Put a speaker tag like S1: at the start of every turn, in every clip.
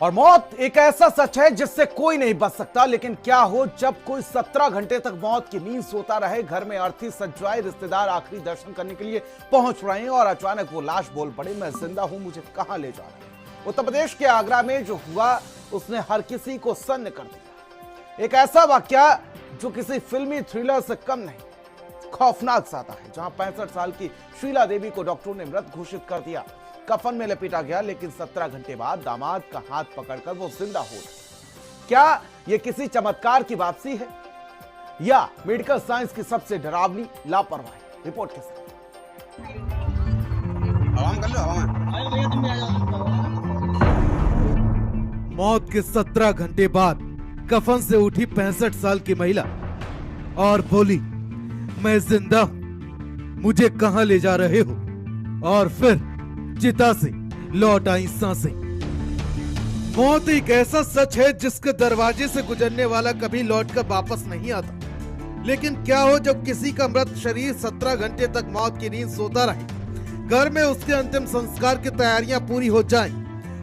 S1: और मौत एक ऐसा सच है जिससे कोई नहीं बच सकता, लेकिन क्या हो जब कोई 17 घंटे तक मौत की नींद सोता रहे, घर में अर्थी सज जाए, रिश्तेदार आखिरी दर्शन करने के लिए पहुंच रहे हैं और अचानक वो लाश बोल पड़े, मैं जिंदा हूं, मुझे कहां ले जा रहे हैं। उत्तर प्रदेश के आगरा में जो हुआ उसने हर किसी को सन्न कर दिया। एक ऐसा वाकया जो किसी फिल्मी थ्रिलर से कम नहीं, खौफनाक सादा है, जहां 65 साल की शीला देवी को डॉक्टरों ने मृत घोषित कर दिया। कफन में लपेटा गया, लेकिन 17 घंटे बाद दामाद का हाथ पकड़कर वो जिंदा हो गए। क्या ये किसी चमत्कार की वापसी है या मेडिकल साइंस की सबसे डरावनी लापरवाही? रिपोर्ट के साथ।
S2: मौत के 17 घंटे बाद कफन से उठी 65 साल की महिला और बोली, मैं जिंदा हूं, मुझे कहां ले जा रहे हो? और फिर चिता से लौट आई सांसें। मौत एक ऐसा सच है जिसके दरवाजे से गुजरने वाला कभी लौटकर वापस नहीं आता। लेकिन क्या हो जब किसी का मृत शरीर 17 घंटे तक मौत की नींद सोता रहे, घर में उसके अंतिम संस्कार की तैयारियां पूरी हो जाएं,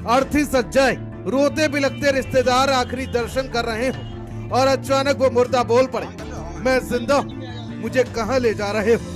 S2: अर्थी सज जाए, रोते बिलखते रिश्तेदार आखिरी दर्शन कर रहे हो और अचानक वो मुर्दा बोल पड़े, मैं जिंदा हूं, मुझे कहां ले जा रहे हो?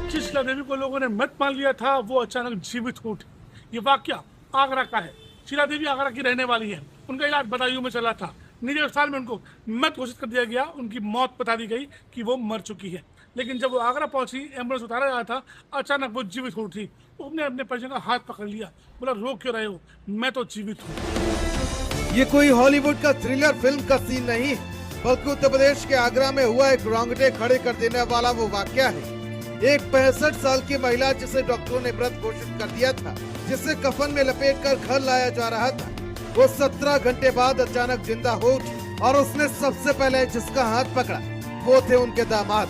S3: शीला देवी को लोगों ने मृत मान लिया था, वो अचानक जीवित हो उठी। ये वाकया आगरा का है। शीला देवी आगरा की रहने वाली है। उनका इलाज बदायूं में चला था। निजी अस्पताल में उनको मृत घोषित कर दिया गया। उनकी मौत बता दी गई कि वो मर चुकी है। लेकिन जब वो आगरा पहुंची, एम्बुलेंस उतारा जा था, अचानक वो जीवित हो उठी। उसने अपने परिजन का हाथ पकड़ लिया, बोला, रो क्यों रहे हो, मैं तो जीवित हूँ।
S2: ये कोई हॉलीवुड का थ्रिलर फिल्म का सीन नहीं, बल्कि उत्तर प्रदेश के आगरा में हुआ एक रोंगटे खड़े कर देने वाला वो वाकया है। एक 65 साल की महिला जिसे डॉक्टरों ने मृत घोषित कर दिया था, जिसे कफन में लपेटकर घर लाया जा रहा था, वो 17 घंटे बाद अचानक जिंदा हो उठी और उसने सबसे पहले जिसका हाथ पकड़ा वो थे उनके दामाद।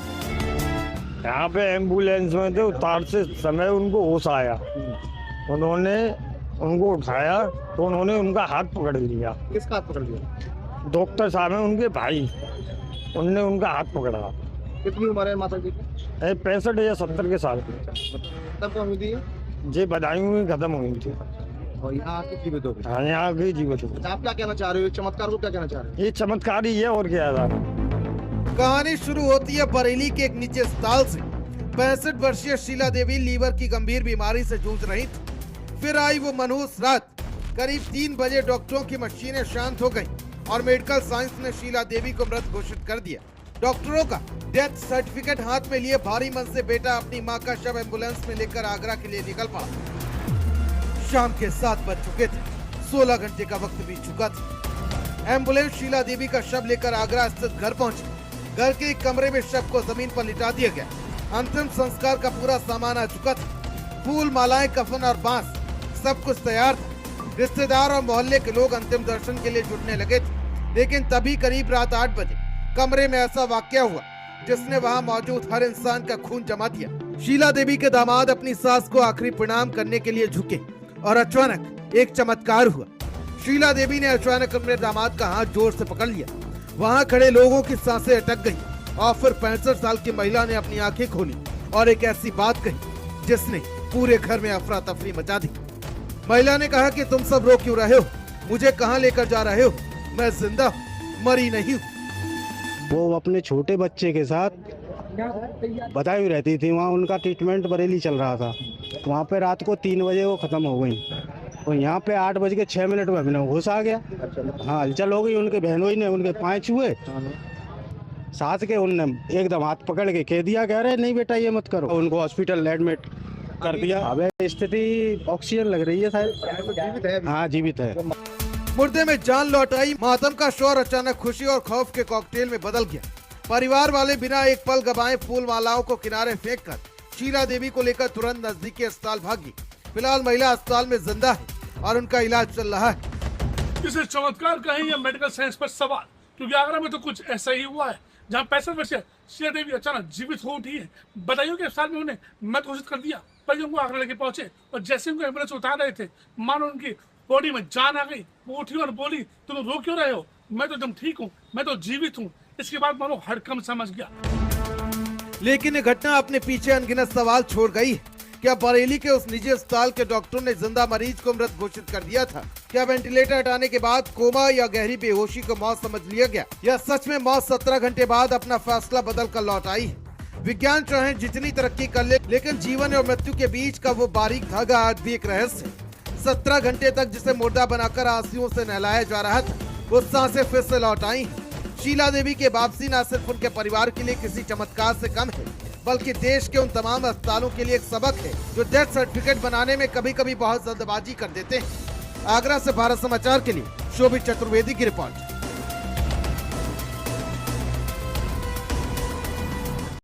S4: यहाँ पे एम्बुलेंस में थे, उतारते समय उनको होश आया, उन्होंने उनको उठाया तो उन्होंने उनका हाथ पकड़ लिया।
S5: किसका हाथ पकड़ लिया?
S4: डॉक्टर साहब है उनके भाई, उनने उनका हाथ पकड़ा।
S5: कितनी उम्र है माता जी की?
S4: 65 या 70 के साल की।
S5: तब हुई थी
S4: ये बदायूं में खत्म हुई थी।
S5: और यहाँ आके जीवित हो गई।
S4: हाँ, यहाँ की जीवित हो।
S5: आप क्या कहना चाह रहे हो? चमत्कार को क्या कहना चाह रहे हो?
S4: ये चमत्कार ही है और क्या था।
S2: कहानी शुरू होती है बरेली के एक निजी अस्पताल से। 65 वर्षीय शीला देवी लीवर की गंभीर बीमारी से जूझ रही थी। फिर आई वो मनहूस रात। करीब 3 बजे डॉक्टरों की मशीनें शांत हो गयी और मेडिकल साइंस ने शीला देवी को मृत घोषित कर दिया। डॉक्टरों का डेथ सर्टिफिकेट हाथ में लिए भारी मन से बेटा अपनी मां का शव एम्बुलेंस में लेकर आगरा के लिए निकल पड़ा। शाम के 7 बज चुके थे, 16 घंटे का वक्त बीत चुका था। एम्बुलेंस शीला देवी का शव लेकर आगरा स्थित घर पहुंची। घर के एक कमरे में शव को जमीन पर लिटा दिया गया। अंतिम संस्कार का पूरा सामान आ चुका था। फूल, मालाएं, कफन और बांस, सब कुछ तैयार था। रिश्तेदार और मोहल्ले के लोग अंतिम दर्शन के लिए जुटने लगे थे। लेकिन तभी करीब रात 8 बजे कमरे में ऐसा वाकया हुआ जिसने वहां मौजूद हर इंसान का खून जमा दिया। शीला देवी के दामाद अपनी सास को आखिरी प्रणाम करने के लिए झुके और अचानक एक चमत्कार हुआ। शीला देवी ने अचानक अपने दामाद का हाथ जोर से पकड़ लिया। वहां खड़े लोगों की सांसें अटक गईं और फिर 65 साल की महिला ने अपनी आंखें खोली और एक ऐसी बात कही जिसने पूरे घर में अफरा तफरी मचा दी। महिला ने कहा कि तुम सब रो क्यों रहे हो, मुझे कहां लेकर जा रहे हो? मैं जिंदा हूं, मरी नहीं हूं।
S6: वो अपने छोटे बच्चे के साथ बदायूं रहती थी। वहाँ उनका ट्रीटमेंट बरेली चल रहा था। वहाँ पे रात को 3 बजे वो ख़त्म हो गई और यहाँ पे 8:06 में अपने होश आ गया। हाँ, हलचल हो गई। उनके बहनोई ने उनके पाँव छुए, साथ के उनने एकदम हाथ पकड़ के कह दिया, कह रहे नहीं बेटा ये मत करो। उनको हॉस्पिटल एडमिट कर दिया। अब स्थिति ऑक्सीजन लग रही है शायद। हाँ, जीवित है।
S2: मुर्दे में जान लौट आई। मातम का शोर अचानक खुशी और खौफ के कॉकटेल में बदल गया। परिवार वाले बिना एक पल गवाए फूल मालाओं को किनारे फेंककर शीला देवी को लेकर तुरंत नजदीकी अस्पताल भागी। फिलहाल महिला अस्पताल में जिंदा है और उनका इलाज चल रहा है।
S3: इसे चमत्कार कहें या मेडिकल साइंस पर सवाल, क्योंकि आगरा में तो कुछ ऐसा ही हुआ है, जहाँ 65 वर्षीय शीला देवी अचानक जीवित हो उठी है। बदायूं के अस्पताल में उन्हें मृत घोषित कर दिया। परिजन को आगरा लेके पहुंचे और जैसे उनको एम्बुलेंस उतार रहे थे, मानो उनकी बॉडी में जान आ गई। वो उठी और बोली, तुम रो क्यों रहे हो, मैं तो एकदम ठीक हूँ, मैं तो जीवित हूँ। इसके बाद मानो हड़कंप समझ गया।
S2: लेकिन ये घटना अपने पीछे अनगिनत सवाल छोड़ गई है। क्या बरेली के उस निजी अस्पताल के डॉक्टरों ने जिंदा मरीज को मृत घोषित कर दिया था क्या वेंटिलेटर हटाने के बाद कोमा या गहरी बेहोशी को मौत समझ लिया गया, या सच में मौत 17 घंटे बाद अपना फैसला बदल कर लौट आई? विज्ञान चाहे जितनी तरक्की कर ले, लेकिन जीवन और मृत्यु के बीच का वो बारीक धागा आज भी एक रहस्य। 17 घंटे तक जिसे मुर्दा बनाकर आंसुओं से नहलाया जा रहा था, वो सांसें फिर से लौट आई। शीला देवी के वापसी न सिर्फ उनके परिवार के लिए किसी चमत्कार से कम है, बल्कि देश के उन तमाम अस्पतालों के लिए एक सबक है जो डेथ सर्टिफिकेट बनाने में कभी कभी बहुत जल्दबाजी कर देते हैं। आगरा से भारत समाचार के लिए शोभित चतुर्वेदी की रिपोर्ट।